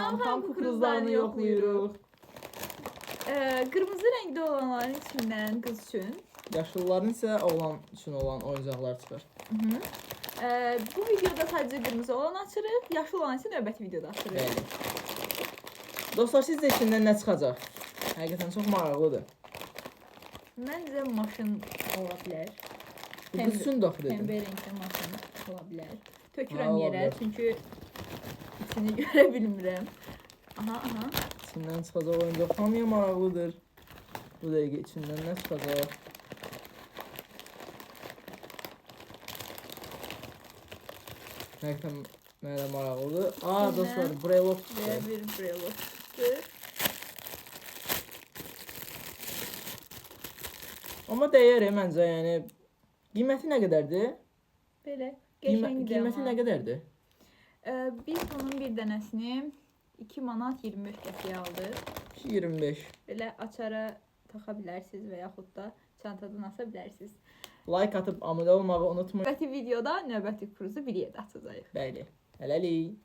Ham kukuruzlarını yoxlayırıq. Qırmızı rəngdə olanların içindən qız üçün. Yaşlıların isə oğlan üçün olan oyuncaqlar çıxır. Bu videoda sadəcə qırmızı olan açırıq. Yaşlı olan isə növbəti videoda açırıq. Bəli. Dostlar, sizcə içindən nə çıxacaq? Həqiqətən çox maraqlıdır. Məncə maşın ola bilər. Bu qız üçün daxil edim. Pəmbə rəngdə maşın ola bilər. Tökürəm Ola yerə, bilər. çünki içini görə bilmirəm. Aha. İçindən çıxacaq oyuncaq hamıya maraqlıdır. Bu dəqiqə içindən nə çıxacaq? Həqiqətən mənə də maraqlıdır. Dostlar, brelok Və çıxdı. bir brelok çıxdı. Amma dəyər məncə, yəni qiyməti nə qədərdir? Belə qəşəngdir Qiyməti nə qədərdir? Biz bunun bir dənəsini 2 manat 25 qəpiyə aldıq. 25. Belə açara taxa bilərsiniz və yaxud da çantadan asa bilərsiniz. Like atıb abunə olmağı unutmayın. Növbəti videoda növbəti kuruzu bir yerdə açacağıq. Bəli. Hələlik.